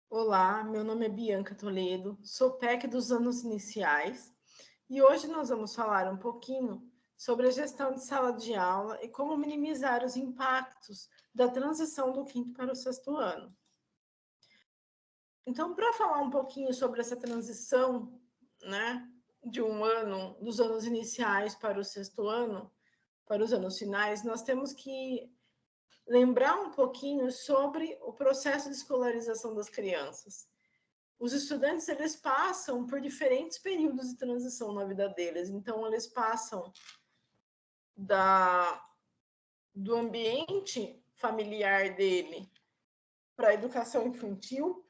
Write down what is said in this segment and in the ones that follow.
Olá, meu nome é Bianca Toledo, sou PEC dos anos iniciais e hoje nós vamos falar um pouquinho sobre a gestão de sala de aula e como minimizar os impactos da transição do quinto para o sexto ano. Então, para falar um pouquinho sobre essa transição, né, de um ano, dos anos iniciais para o sexto ano, para os anos finais, nós temos que lembrar um pouquinho sobre o processo de escolarização das crianças. Os estudantes, eles passam por diferentes períodos de transição na vida deles. Então, eles passam do ambiente familiar dele para a educação infantil.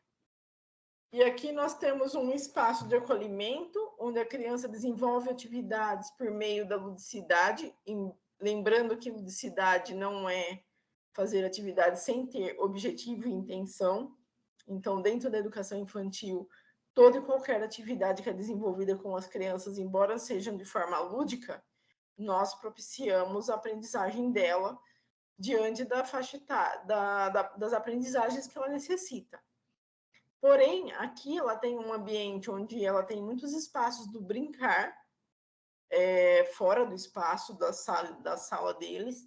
E aqui nós temos um espaço de acolhimento, onde a criança desenvolve atividades por meio da ludicidade, lembrando que ludicidade não é fazer atividades sem ter objetivo e intenção. Então, dentro da educação infantil, toda e qualquer atividade que é desenvolvida com as crianças, embora sejam de forma lúdica, nós propiciamos a aprendizagem dela diante da faixa das aprendizagens que ela necessita. Porém, aqui ela tem um ambiente onde ela tem muitos espaços do brincar, fora do espaço da sala deles.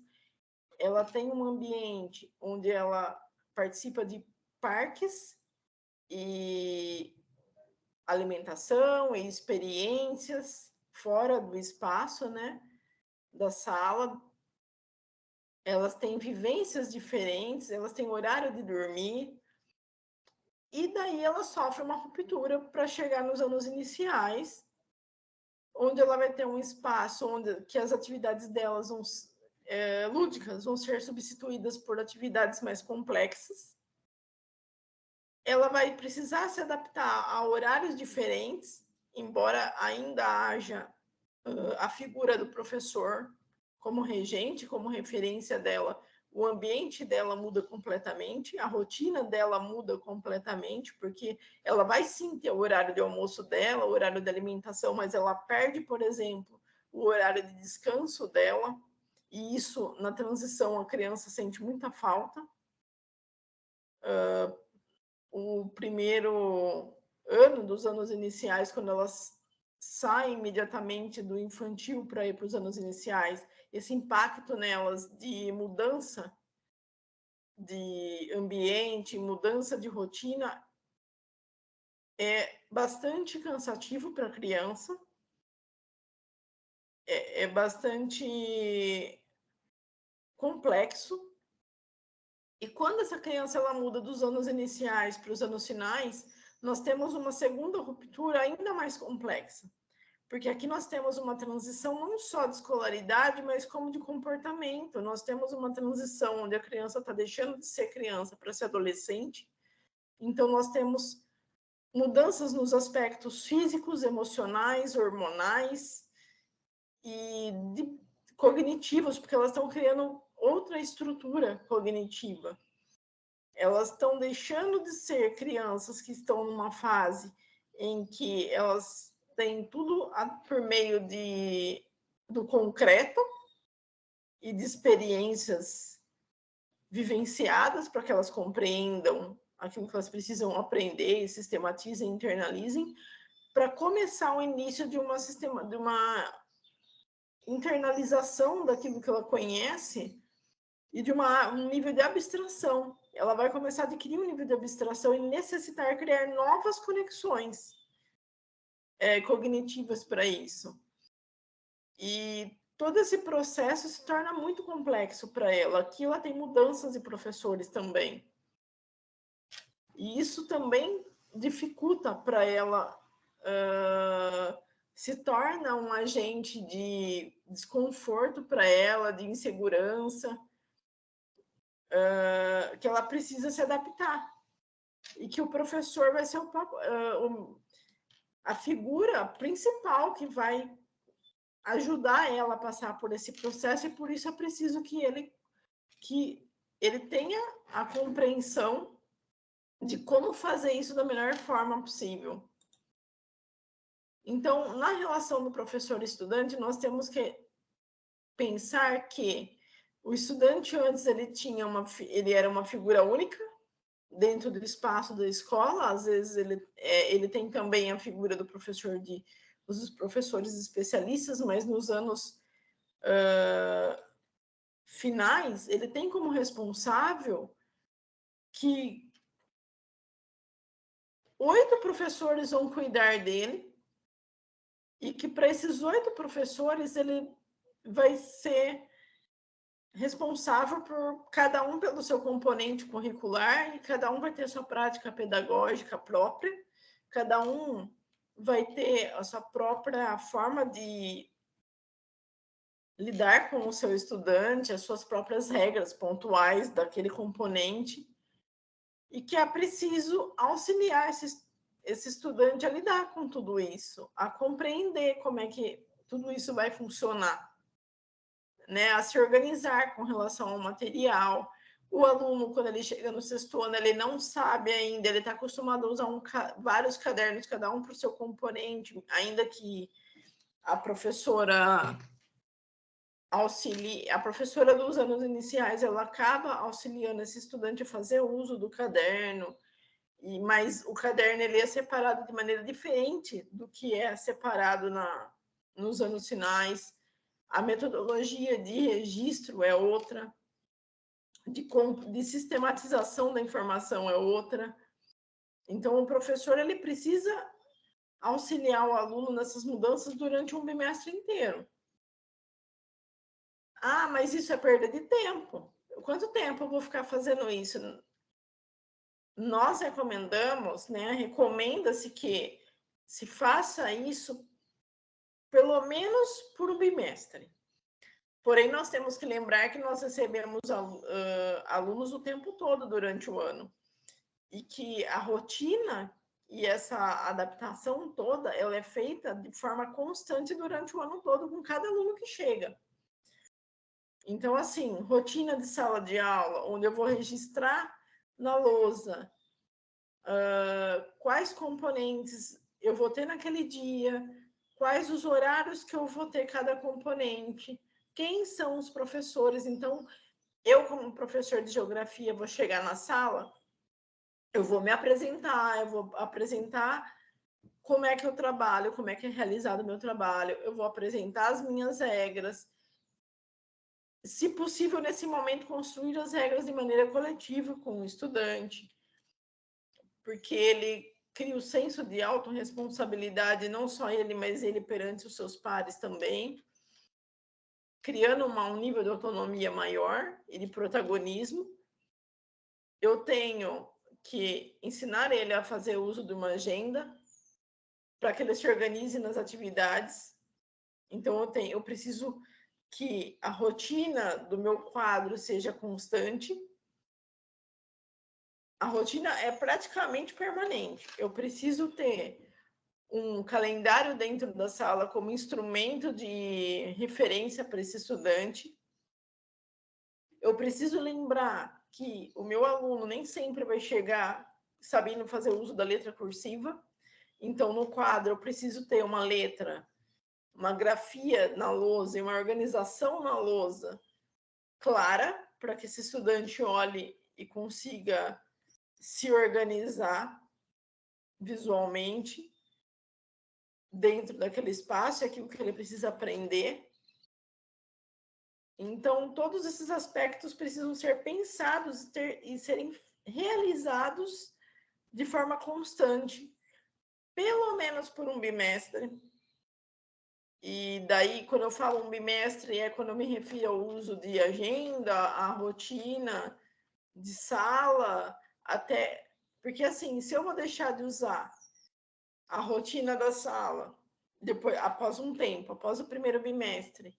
Ela tem um ambiente onde ela participa de parques e alimentação e experiências fora do espaço, né, da sala. Elas têm vivências diferentes, elas têm horário de dormir, e daí ela sofre uma ruptura para chegar nos anos iniciais, onde ela vai ter um espaço onde que as atividades delas lúdicas vão ser substituídas por atividades mais complexas. Ela vai precisar se adaptar a horários diferentes, embora ainda haja a figura do professor como regente, como referência dela. O ambiente dela muda completamente, a rotina dela muda completamente, porque ela vai sim ter o horário de almoço dela, o horário de alimentação, mas ela perde, por exemplo, o horário de descanso dela, e isso, na transição, a criança sente muita falta. O primeiro ano dos anos iniciais, quando elas saem imediatamente do infantil para ir para os anos iniciais, esse impacto nelas de mudança de ambiente, mudança de rotina, é bastante cansativo para a criança, é bastante complexo. E quando essa criança ela muda dos anos iniciais para os anos finais, nós temos uma segunda ruptura ainda mais complexa. Porque aqui nós temos uma transição não só de escolaridade, mas como de comportamento. Nós temos uma transição onde a criança está deixando de ser criança para ser adolescente. Então, nós temos mudanças nos aspectos físicos, emocionais, hormonais e cognitivos, porque elas estão criando outra estrutura cognitiva. Elas estão deixando de ser crianças que estão numa fase em que elas têm tudo por meio do concreto e de experiências vivenciadas para que elas compreendam aquilo que elas precisam aprender, sistematizem, internalizem, para começar o início de uma internalização daquilo que ela conhece e de um nível de abstração. Ela vai começar a adquirir um nível de abstração e necessitar criar novas conexões cognitivas para isso. E todo esse processo se torna muito complexo para ela. Aqui ela tem mudanças de professores também. E isso também dificulta para ela, se torna um agente de desconforto para ela, de insegurança, que ela precisa se adaptar. E que o professor vai ser a figura principal que vai ajudar ela a passar por esse processo, e por isso é preciso que ele tenha a compreensão de como fazer isso da melhor forma possível. Então, na relação do professor e estudante, nós temos que pensar que o estudante antes ele era uma figura única, dentro do espaço da escola. Às vezes ele tem também a figura do professor os professores especialistas, mas nos anos finais, ele tem como responsável que 8 professores vão cuidar dele e que para esses 8 professores ele vai ser responsável por cada um pelo seu componente curricular e cada um vai ter sua prática pedagógica própria, cada um vai ter a sua própria forma de lidar com o seu estudante, as suas próprias regras pontuais daquele componente, e que é preciso auxiliar esse estudante a lidar com tudo isso, a compreender como é que tudo isso vai funcionar, né? A se organizar com relação ao material. O aluno, quando ele chega no sexto ano, ele não sabe ainda, ele está acostumado a usar vários cadernos, cada um para o seu componente, ainda que a professora a professora dos anos iniciais, ela acaba auxiliando esse estudante a fazer uso do caderno, mas o caderno ele é separado de maneira diferente do que é separado nos anos finais. A metodologia de registro é outra, de sistematização da informação é outra. Então, o professor ele precisa auxiliar o aluno nessas mudanças durante um bimestre inteiro. Ah, mas isso é perda de tempo. Quanto tempo eu vou ficar fazendo isso? Nós recomendamos, né? Recomenda-se que se faça isso pelo menos por um bimestre. Porém, nós temos que lembrar que nós recebemos alunos o tempo todo durante o ano e que a rotina e essa adaptação toda ela é feita de forma constante durante o ano todo com cada aluno que chega. Então, assim, rotina de sala de aula, onde eu vou registrar na lousa quais componentes eu vou ter naquele dia, quais os horários que eu vou ter cada componente, quem são os professores. Então, eu, como professor de geografia, vou chegar na sala, eu vou me apresentar, eu vou apresentar como é que eu trabalho, como é que é realizado o meu trabalho, eu vou apresentar as minhas regras. Se possível, nesse momento, construir as regras de maneira coletiva com o estudante, porque ele cria o senso de autorresponsabilidade, não só ele, mas ele perante os seus pares também, criando um nível de autonomia maior e de protagonismo. Eu tenho que ensinar ele a fazer uso de uma agenda para que ele se organize nas atividades. Então, eu preciso que a rotina do meu quadro seja constante. A rotina é praticamente permanente. Eu preciso ter um calendário dentro da sala como instrumento de referência para esse estudante. Eu preciso lembrar que o meu aluno nem sempre vai chegar sabendo fazer uso da letra cursiva. Então, no quadro, eu preciso ter uma letra, uma grafia na lousa e uma organização na lousa clara, para que esse estudante olhe e consiga se organizar visualmente dentro daquele espaço, aquilo que ele precisa aprender. Então, todos esses aspectos precisam ser pensados e serem realizados de forma constante, pelo menos por um bimestre. E daí, quando eu falo um bimestre, é quando eu me refiro ao uso de agenda, a rotina de sala, até... Porque, assim, se eu vou deixar de usar a rotina da sala, depois, após um tempo, após o primeiro bimestre,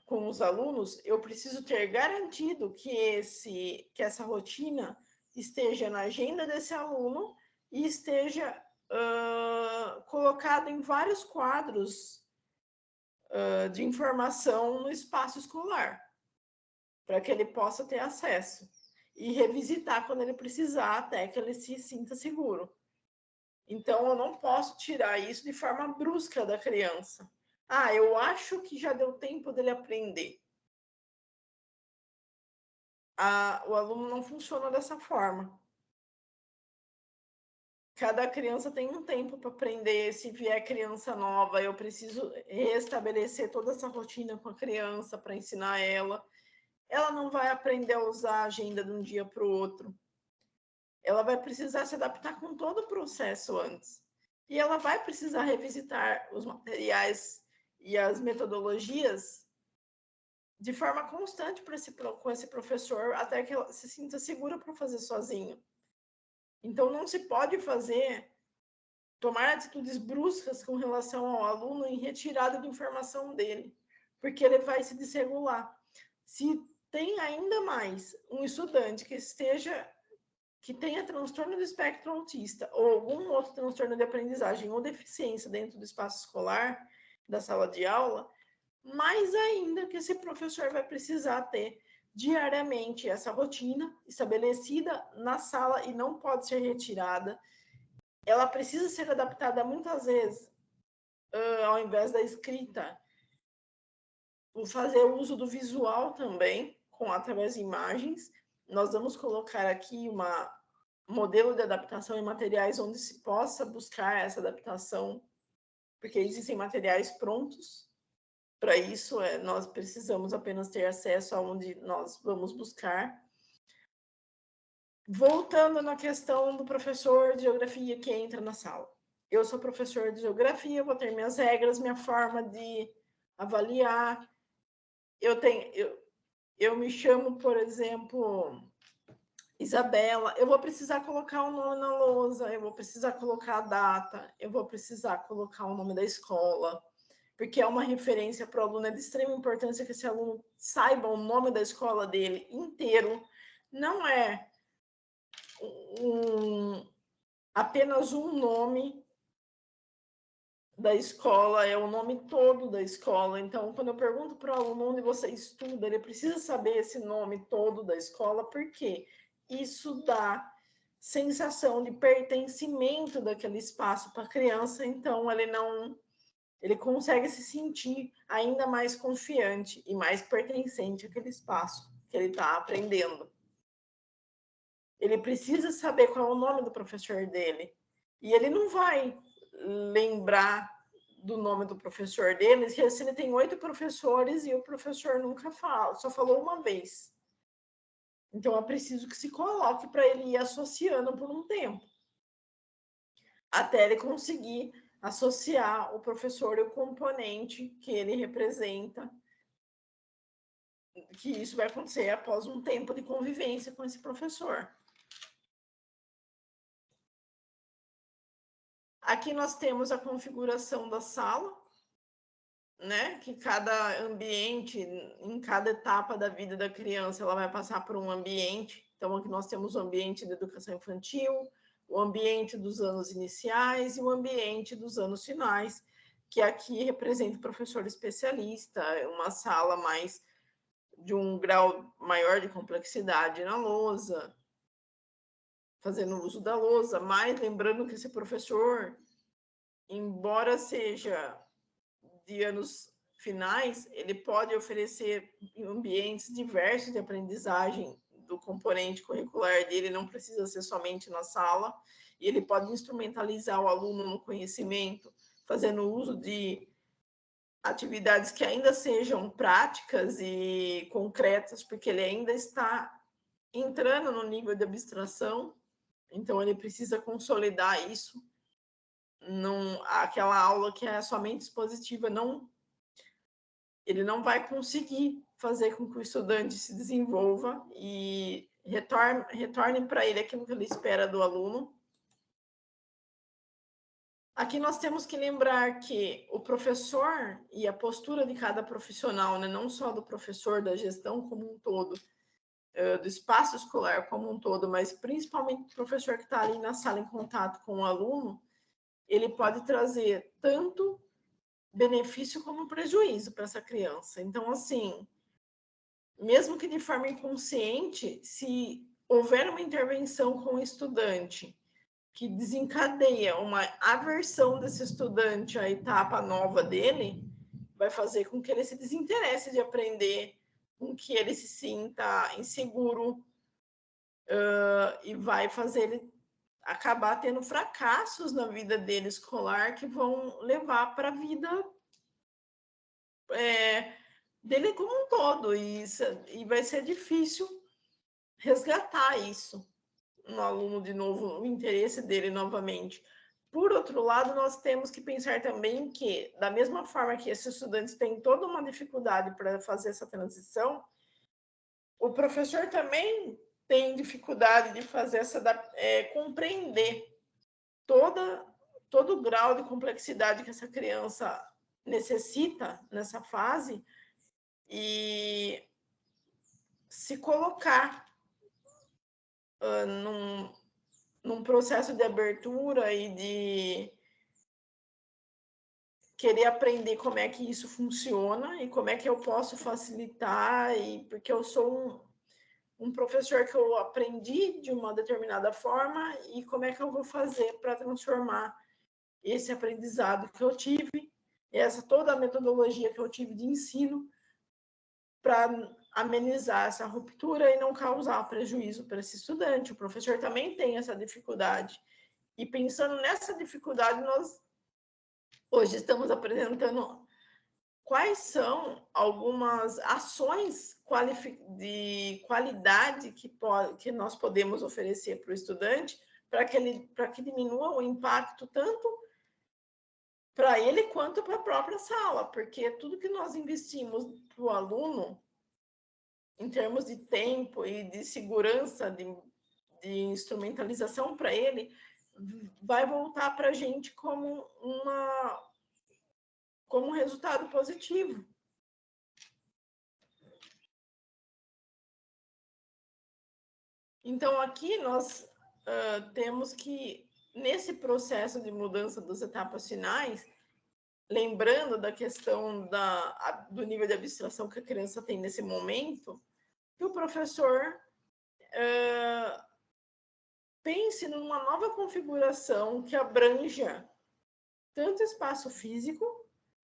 com os alunos, eu preciso ter garantido que essa rotina esteja na agenda desse aluno e esteja colocada em vários quadros de informação no espaço escolar, para que ele possa ter acesso e revisitar quando ele precisar, até que ele se sinta seguro. Então, eu não posso tirar isso de forma brusca da criança. Ah, eu acho que já deu tempo dele aprender. o aluno não funciona dessa forma. Cada criança tem um tempo para aprender. Se vier criança nova, eu preciso restabelecer toda essa rotina com a criança para ensinar ela. Ela não vai aprender a usar a agenda de um dia para o outro. Ela vai precisar se adaptar com todo o processo antes. E ela vai precisar revisitar os materiais e as metodologias de forma constante com esse professor, até que ela se sinta segura para fazer sozinho. Então, não se pode tomar atitudes bruscas com relação ao aluno em retirada de informação dele, porque ele vai se desregular. Se tem ainda mais um estudante que tenha transtorno do espectro autista ou algum outro transtorno de aprendizagem ou deficiência dentro do espaço escolar, da sala de aula, mais ainda que esse professor vai precisar ter diariamente essa rotina estabelecida na sala e não pode ser retirada. Ela precisa ser adaptada muitas vezes, ao invés da escrita, por fazer uso do visual também, através de imagens. Nós vamos colocar aqui um modelo de adaptação em materiais onde se possa buscar essa adaptação, porque existem materiais prontos. Para isso, nós precisamos apenas ter acesso aonde nós vamos buscar. Voltando na questão do professor de geografia que entra na sala. Eu sou professor de geografia, vou ter minhas regras, minha forma de avaliar. Eu me chamo, por exemplo, Isabela. Eu vou precisar colocar o nome na lousa, eu vou precisar colocar a data, eu vou precisar colocar o nome da escola, porque é uma referência para o aluno. É de extrema importância que esse aluno saiba o nome da escola dele inteiro. Não é apenas um nome da escola, é o nome todo da escola. Então, quando eu pergunto para o aluno onde você estuda, ele precisa saber esse nome todo da escola, porque isso dá sensação de pertencimento daquele espaço para a criança. Então, ele consegue se sentir ainda mais confiante e mais pertencente àquele espaço que ele está aprendendo. Ele precisa saber qual é o nome do professor dele. E ele não vai lembrar do nome do professor dele se ele tem 8 professores e o professor nunca fala, só falou uma vez. Então, é preciso que se coloque para ele ir associando por um tempo, até ele conseguir associar o professor e o componente que ele representa, que isso vai acontecer após um tempo de convivência com esse professor. Aqui nós temos a configuração da sala, né? Que cada ambiente, em cada etapa da vida da criança, ela vai passar por um ambiente. Então, aqui nós temos o ambiente da educação infantil, o ambiente dos anos iniciais e o ambiente dos anos finais, que aqui representa o professor especialista, uma sala mais de um grau maior de complexidade na lousa, fazendo uso da lousa, mas lembrando que esse professor, embora seja de anos finais, ele pode oferecer ambientes diversos de aprendizagem do componente curricular dele, não precisa ser somente na sala, e ele pode instrumentalizar o aluno no conhecimento, fazendo uso de atividades que ainda sejam práticas e concretas, porque ele ainda está entrando no nível de abstração, então ele precisa consolidar isso. Aquela aula que é somente expositiva, ele não vai conseguir fazer com que o estudante se desenvolva e retorne para ele aquilo que ele espera do aluno. Aqui nós temos que lembrar que o professor e a postura de cada profissional, né, não só do professor, da gestão como um todo, do espaço escolar como um todo, mas principalmente do professor que está ali na sala em contato com o aluno, ele pode trazer tanto benefício como prejuízo para essa criança. Então, assim, mesmo que de forma inconsciente, se houver uma intervenção com o estudante que desencadeia uma aversão desse estudante à etapa nova dele, vai fazer com que ele se desinteresse de aprender com que ele se sinta inseguro e vai fazer ele acabar tendo fracassos na vida dele escolar que vão levar para a vida dele como um todo, e vai ser difícil resgatar isso no aluno de novo, o interesse dele novamente. Por outro lado, nós temos que pensar também que, da mesma forma que esses estudantes têm toda uma dificuldade para fazer essa transição, o professor também tem dificuldade de fazer compreender todo o grau de complexidade que essa criança necessita nessa fase e se colocar num processo de abertura e de querer aprender como é que isso funciona e como é que eu posso facilitar, e porque eu sou um professor que eu aprendi de uma determinada forma e como é que eu vou fazer para transformar esse aprendizado que eu tive, toda a metodologia que eu tive de ensino, para amenizar essa ruptura e não causar prejuízo para esse estudante. O professor também tem essa dificuldade. E pensando nessa dificuldade, nós hoje estamos apresentando quais são algumas ações de qualidade que nós podemos oferecer para o estudante para que diminua o impacto tanto para ele quanto para a própria sala, porque tudo que nós investimos para o aluno, em termos de tempo e de segurança, de instrumentalização para ele, vai voltar para a gente como um resultado positivo. Então, aqui nós temos que, nesse processo de mudança das etapas finais, lembrando da questão do nível de abstração que a criança tem nesse momento, que o professor pense numa nova configuração que abranja tanto espaço físico,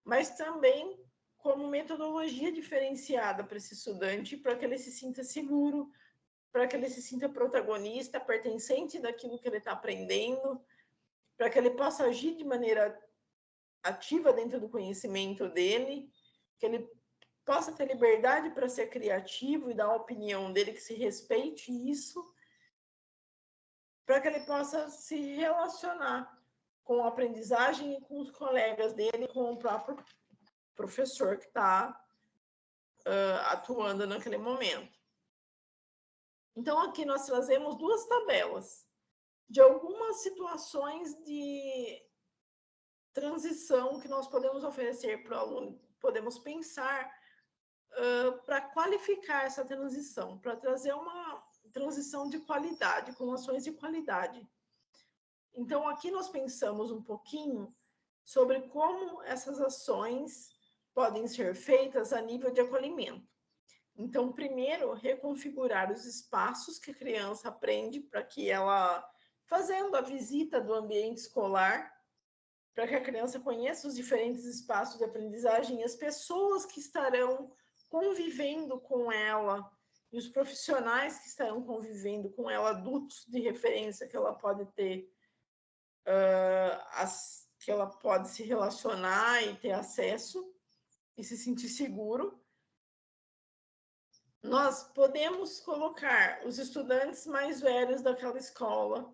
mas também como metodologia diferenciada para esse estudante, para que ele se sinta seguro, para que ele se sinta protagonista, pertencente daquilo que ele está aprendendo, para que ele possa agir de maneira ativa dentro do conhecimento dele, que ele possa ter liberdade para ser criativo e dar a opinião dele, que se respeite isso, para que ele possa se relacionar com a aprendizagem e com os colegas dele, com o próprio professor que está atuando naquele momento. Então, aqui nós trazemos duas tabelas de algumas situações de transição que nós podemos oferecer para o aluno, podemos pensar para qualificar essa transição, para trazer uma transição de qualidade, com ações de qualidade. Então, aqui nós pensamos um pouquinho sobre como essas ações podem ser feitas a nível de acolhimento. Então, primeiro, reconfigurar os espaços que a criança aprende para que ela, fazendo a visita do ambiente escolar, para que a criança conheça os diferentes espaços de aprendizagem e as pessoas que estarão convivendo com ela e os profissionais que estarão convivendo com ela, adultos de referência que ela pode ter, que ela pode se relacionar e ter acesso e se sentir seguro. Nós podemos colocar os estudantes mais velhos daquela escola,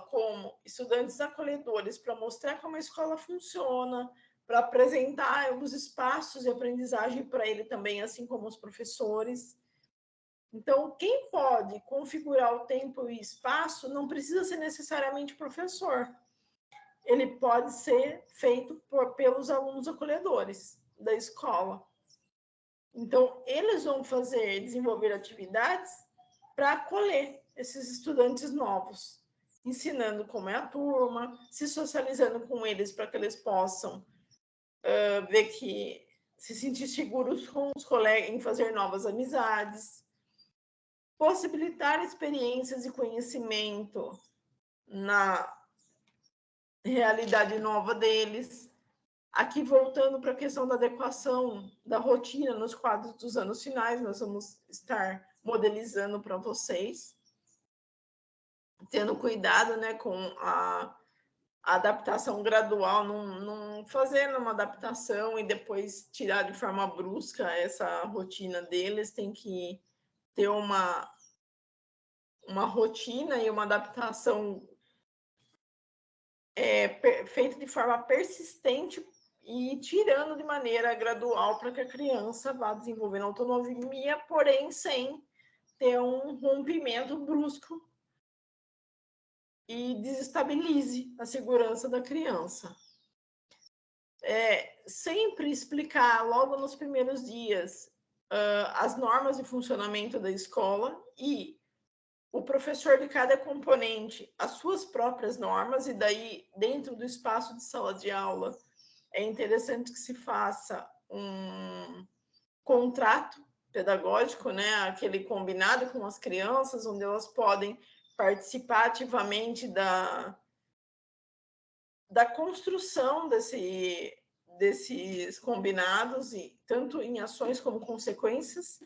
como estudantes acolhedores, para mostrar como a escola funciona, para apresentar os espaços de aprendizagem para ele também, assim como os professores. Então, quem pode configurar o tempo e espaço não precisa ser necessariamente professor. Ele pode ser feito pelos alunos acolhedores da escola. Então, eles vão desenvolver atividades para acolher esses estudantes novos, ensinando como é a turma, se socializando com eles para que eles possam ver que se sentir seguros com os colegas, em fazer novas amizades, possibilitar experiências e conhecimento na realidade nova deles, Aqui, voltando para a questão da adequação da rotina nos quadros dos anos finais, nós vamos estar modelizando para vocês, tendo cuidado, né, com a adaptação gradual, não fazendo uma adaptação e depois tirar de forma brusca essa rotina deles, tem que ter uma rotina e uma adaptação feita de forma persistente e tirando de maneira gradual para que a criança vá desenvolvendo autonomia, porém sem ter um rompimento brusco e desestabilize a segurança da criança. Sempre explicar logo nos primeiros dias as normas de funcionamento da escola e o professor de cada componente as suas próprias normas, e daí, dentro do espaço de sala de aula, é interessante que se faça um contrato pedagógico, né? Aquele combinado com as crianças, onde elas podem participar ativamente da construção desses combinados, e tanto em ações como consequências,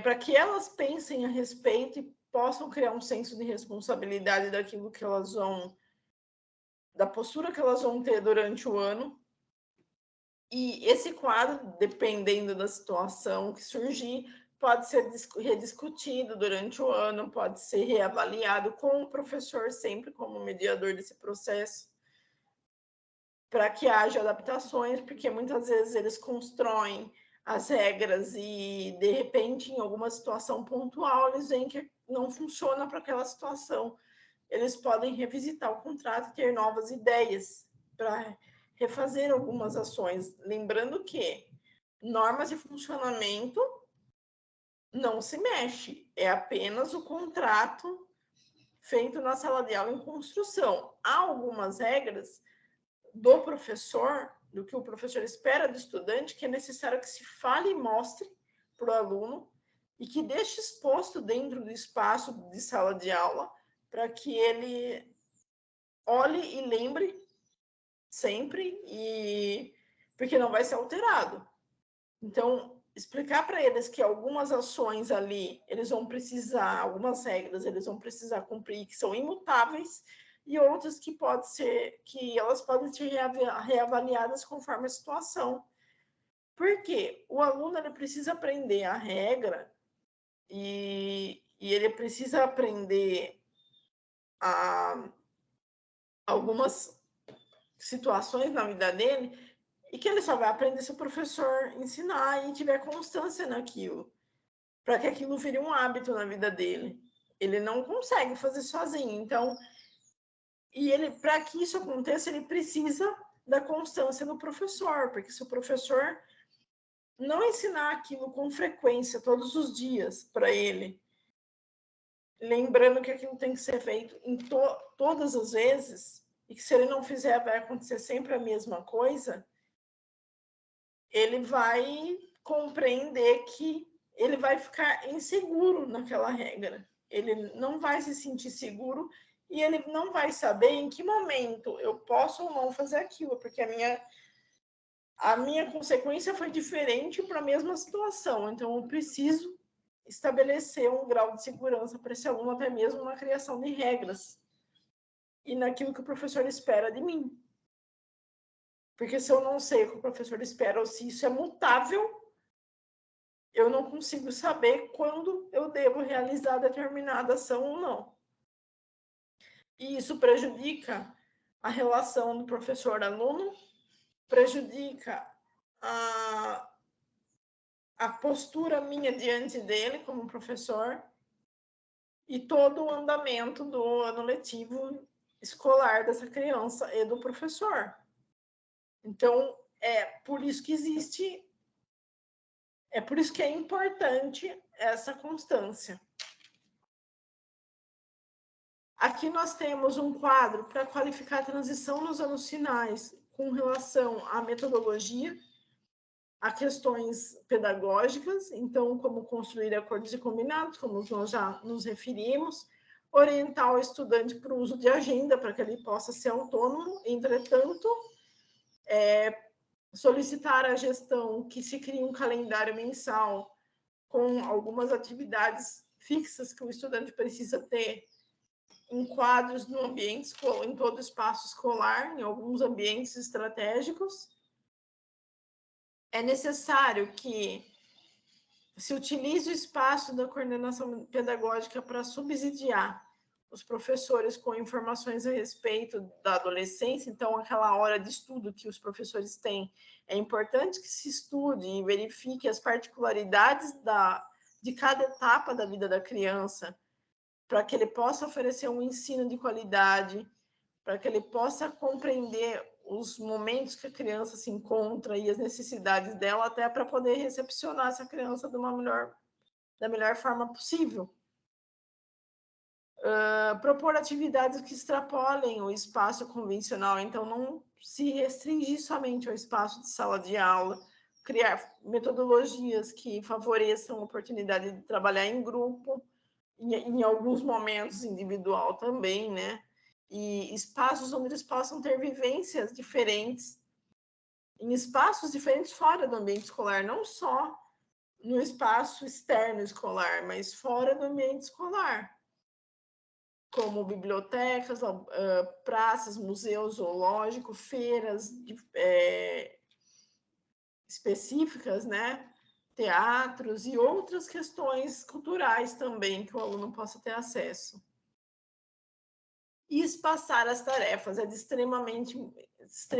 para que elas pensem a respeito e possam criar um senso de responsabilidade daquilo que elas vão, da postura que elas vão ter durante o ano. E esse quadro, dependendo da situação que surgir, pode ser rediscutido durante o ano, pode ser reavaliado com o professor sempre como mediador desse processo, para que haja adaptações, porque muitas vezes eles constroem as regras e, de repente, em alguma situação pontual, eles veem que não funciona para aquela situação. Eles podem revisitar o contrato e ter novas ideias para refazer algumas ações. Lembrando que normas de funcionamento não se mexe, é apenas o contrato feito na sala de aula em construção. Há algumas regras do professor, do que o professor espera do estudante, que é necessário que se fale e mostre para o aluno e que deixe exposto dentro do espaço de sala de aula, para que ele olhe e lembre sempre, e porque não vai ser alterado. Então, explicar para eles que algumas ações ali, eles vão precisar, algumas regras, eles vão precisar cumprir, que são imutáveis, e outras que pode ser, que elas podem ser reavaliadas conforme a situação. Porque o aluno, ele precisa aprender a regra e ele precisa aprender algumas situações na vida dele, e que ele só vai aprender se o professor ensinar e tiver constância naquilo, para que aquilo vire um hábito na vida dele. Ele não consegue fazer sozinho. Então, e ele, para que isso aconteça, ele precisa da constância do professor, porque se o professor não ensinar aquilo com frequência, todos os dias, para ele, lembrando que aquilo tem que ser feito em todas as vezes, e que se ele não fizer, vai acontecer sempre a mesma coisa, ele vai compreender que ele vai ficar inseguro naquela regra. Ele não vai se sentir seguro e ele não vai saber em que momento eu posso ou não fazer aquilo, porque a minha consequência foi diferente para a mesma situação. Então, eu preciso estabelecer um grau de segurança para esse aluno, até mesmo na criação de regras e naquilo que o professor espera de mim. Porque se eu não sei o que o professor espera ou se isso é mutável, eu não consigo saber quando eu devo realizar determinada ação ou não. E isso prejudica a relação do professor-aluno, prejudica a postura minha diante dele como professor e todo o andamento do ano letivo escolar dessa criança e do professor. Então, por isso que existe, por isso que é importante essa constância. Aqui nós temos um quadro para qualificar a transição nos anos finais com relação à metodologia, a questões pedagógicas, então, como construir acordos e combinados, como nós já nos referimos, orientar o estudante para o uso de agenda, para que ele possa ser autônomo. Entretanto, solicitar à gestão que se crie um calendário mensal com algumas atividades fixas que o estudante precisa ter em quadros no ambiente, em todo o espaço escolar, em alguns ambientes estratégicos. É necessário que se utilize o espaço da coordenação pedagógica para subsidiar os professores com informações a respeito da adolescência. Então, aquela hora de estudo que os professores têm, é importante que se estude e verifique as particularidades de cada etapa da vida da criança, para que ele possa oferecer um ensino de qualidade, para que ele possa compreender os momentos que a criança se encontra e as necessidades dela, até para poder recepcionar essa criança da melhor forma possível. Propor atividades que extrapolem o espaço convencional, então não se restringir somente ao espaço de sala de aula, criar metodologias que favoreçam a oportunidade de trabalhar em grupo, em alguns momentos individual também, né? E espaços onde eles possam ter vivências diferentes, em espaços diferentes fora do ambiente escolar, não só no espaço externo escolar, mas fora do ambiente escolar, como bibliotecas, praças, museus zoológicos, feiras específicas, né? Teatros e outras questões culturais também que o aluno possa ter acesso. E espaçar as tarefas, é de extrema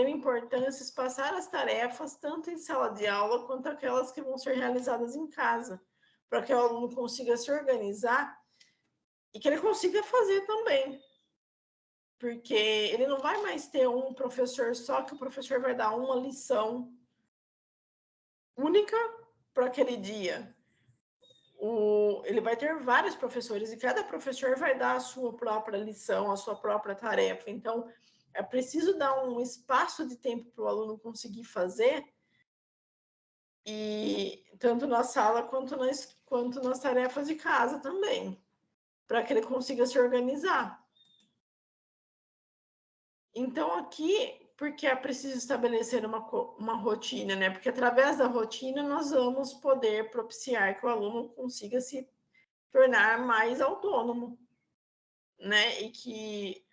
importância espaçar as tarefas tanto em sala de aula quanto aquelas que vão ser realizadas em casa, para que o aluno consiga se organizar e que ele consiga fazer também. Porque ele não vai mais ter um professor só, que o professor vai dar uma lição única para aquele dia. Ele vai ter vários professores e cada professor vai dar a sua própria lição, a sua própria tarefa. Então, é preciso dar um espaço de tempo para o aluno conseguir fazer, e tanto na sala quanto nas tarefas de casa também, para que ele consiga se organizar. Então, aqui, porque é preciso estabelecer uma rotina, né? Porque através da rotina nós vamos poder propiciar que o aluno consiga se tornar mais autônomo, né? E que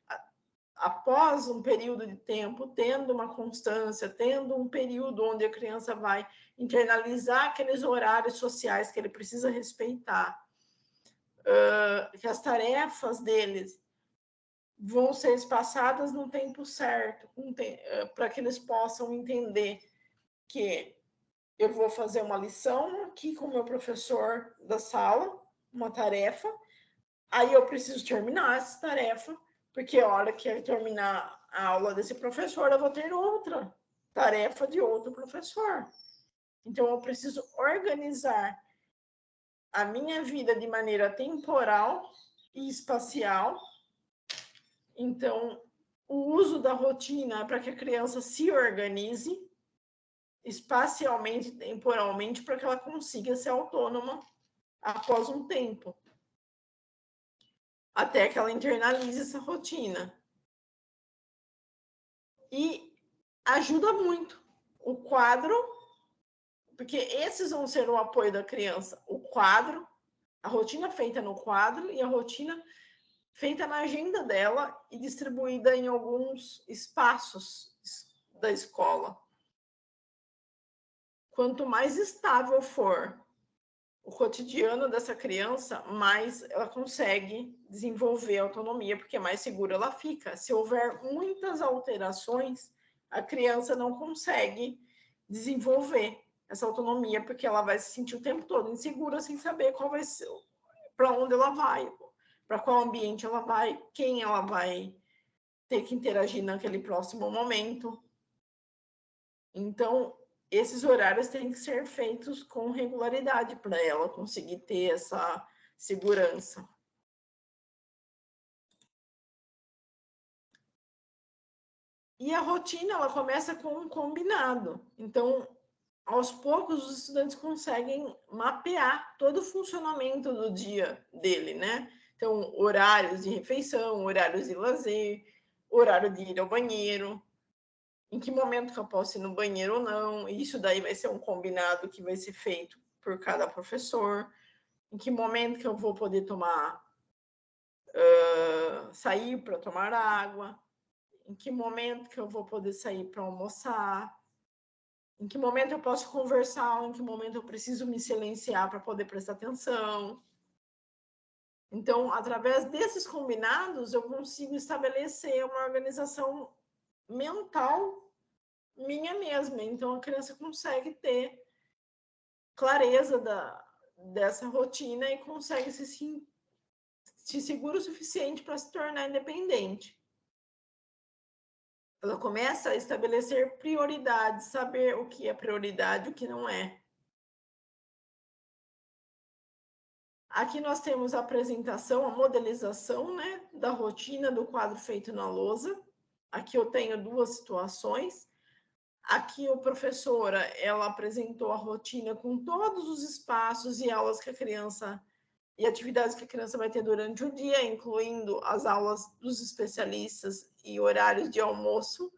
após um período de tempo, tendo uma constância, tendo um período onde a criança vai internalizar aqueles horários sociais que ele precisa respeitar, que as tarefas deles vão ser espaçadas no tempo certo, para que eles possam entender que eu vou fazer uma lição aqui com o meu professor da sala, uma tarefa, aí eu preciso terminar essa tarefa, porque a hora que eu terminar a aula desse professor, eu vou ter outra tarefa de outro professor. Então, eu preciso organizar a minha vida de maneira temporal e espacial. Então, o uso da rotina é para que a criança se organize espacialmente, temporalmente, para que ela consiga ser autônoma após um tempo, até que ela internalize essa rotina. E ajuda muito o quadro, porque esses vão ser o apoio da criança, o quadro, a rotina feita no quadro e a rotina feita na agenda dela e distribuída em alguns espaços da escola. Quanto mais estável for o cotidiano dessa criança, mais ela consegue desenvolver autonomia, porque mais segura ela fica. Se houver muitas alterações, a criança não consegue desenvolver essa autonomia, porque ela vai se sentir o tempo todo insegura, sem saber qual vai ser, para onde ela vai, para qual ambiente ela vai, quem ela vai ter que interagir naquele próximo momento. Então, esses horários têm que ser feitos com regularidade para ela conseguir ter essa segurança. E a rotina, ela começa com um combinado. Então, aos poucos, os estudantes conseguem mapear todo o funcionamento do dia dele, né? Então, horários de refeição, horários de lazer, horário de ir ao banheiro. em que momento que eu posso ir no banheiro ou não. Isso daí vai ser um combinado que vai ser feito por cada professor. Em que momento que eu vou poder sair para tomar água. Em que momento que eu vou poder sair para almoçar. Em que momento eu posso conversar, em que momento eu preciso me silenciar para poder prestar atenção. Então, através desses combinados, eu consigo estabelecer uma organização mental minha mesma. Então, a criança consegue ter clareza dessa rotina e consegue se segura o suficiente para se tornar independente. Ela começa a estabelecer prioridades, saber o que é prioridade e o que não é. Aqui nós temos a apresentação, a modelização, né, da rotina do quadro feito na lousa. Aqui eu tenho duas situações. Aqui a professora, ela apresentou a rotina com todos os espaços e aulas que a criança e atividades que a criança vai ter durante o dia, incluindo as aulas dos especialistas e horários de almoço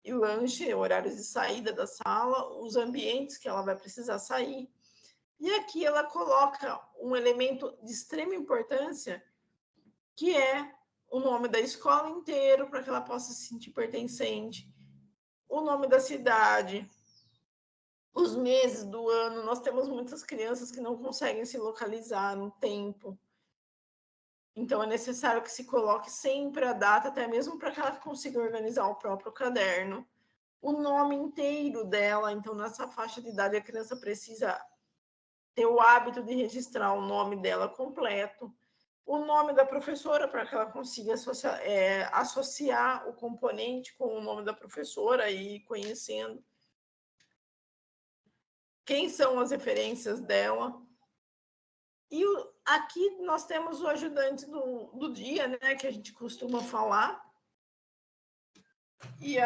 e lanche, horários de saída da sala, os ambientes que ela vai precisar sair. E aqui ela coloca um elemento de extrema importância, que é o nome da escola inteiro, para que ela possa se sentir pertencente, o nome da cidade, os meses do ano. Nós temos muitas crianças que não conseguem se localizar no tempo. Então, é necessário que se coloque sempre a data, até mesmo para que ela consiga organizar o próprio caderno. O nome inteiro dela, então, nessa faixa de idade, a criança precisa ter o hábito de registrar o nome dela completo, o nome da professora, para que ela consiga associar o componente com o nome da professora e ir conhecendo quem são as referências dela. E aqui nós temos o ajudante do dia, né, que a gente costuma falar. E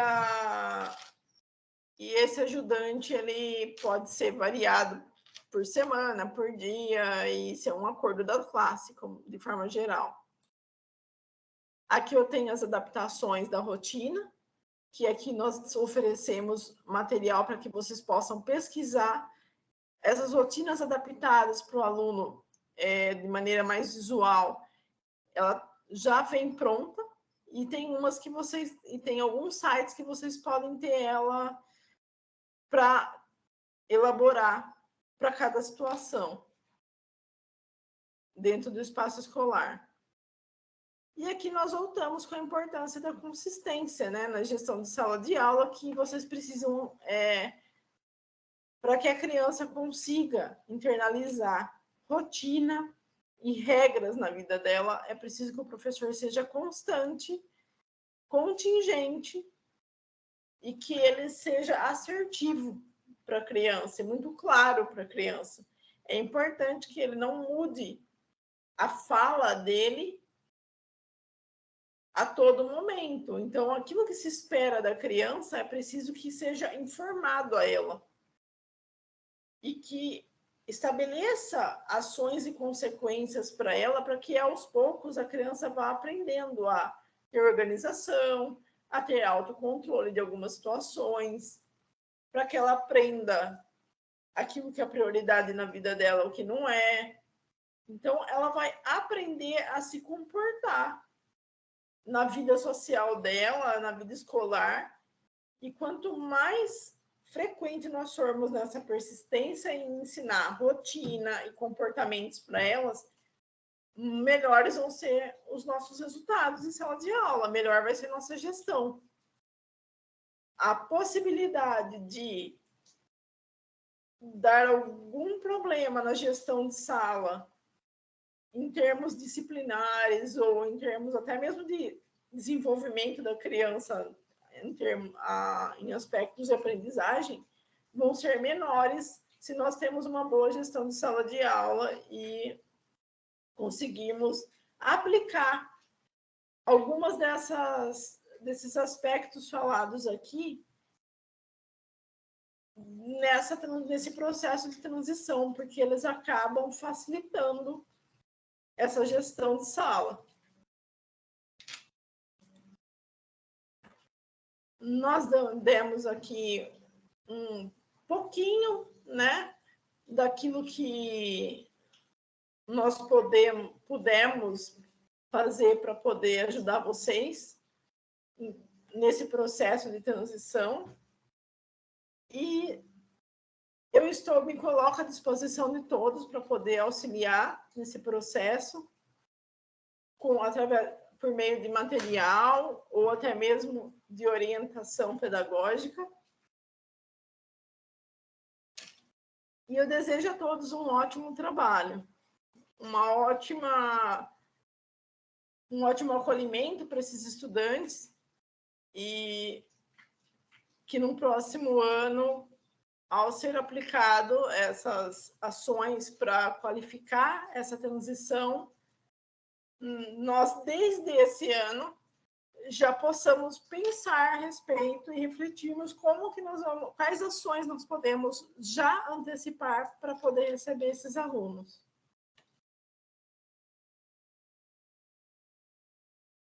esse ajudante, ele pode ser variado por semana, por dia, e isso é um acordo da classe, de forma geral. Aqui eu tenho as adaptações da rotina, que aqui nós oferecemos material para que vocês possam pesquisar essas rotinas adaptadas para o aluno de maneira mais visual. Ela já vem pronta, e tem alguns sites que vocês podem ter ela para elaborar para cada situação dentro do espaço escolar. E aqui nós voltamos com a importância da consistência, né, na gestão de sala de aula, que vocês precisam, para que a criança consiga internalizar rotina e regras na vida dela, é preciso que o professor seja constante, contingente, e que ele seja assertivo para a criança, muito claro para a criança. É importante que ele não mude a fala dele a todo momento. Então, aquilo que se espera da criança é preciso que seja informado a ela e que estabeleça ações e consequências para ela, para que aos poucos a criança vá aprendendo a ter organização, a ter autocontrole de algumas situações, para que ela aprenda aquilo que é prioridade na vida dela, o que não é. Então, ela vai aprender a se comportar na vida social dela, na vida escolar, e quanto mais frequente nós formos nessa persistência em ensinar rotina e comportamentos para elas, melhores vão ser os nossos resultados em sala de aula, melhor vai ser nossa gestão. A possibilidade de dar algum problema na gestão de sala, em termos disciplinares ou em termos até mesmo de desenvolvimento da criança em aspectos de aprendizagem, vão ser menores se nós temos uma boa gestão de sala de aula e conseguimos aplicar algumas desses aspectos falados aqui nesse processo de transição, porque eles acabam facilitando essa gestão de sala. nós demos aqui um pouquinho, né, daquilo que nós pudemos fazer para poder ajudar vocês nesse processo de transição. E eu me coloco à disposição de todos para poder auxiliar nesse processo, por meio de material ou até mesmo de orientação pedagógica. E eu desejo a todos um ótimo trabalho, um ótimo acolhimento para esses estudantes, e que no próximo ano, ao ser aplicado essas ações para qualificar essa transição, nós, desde esse ano, já possamos pensar a respeito e refletirmos quais ações nós podemos já antecipar para poder receber esses alunos.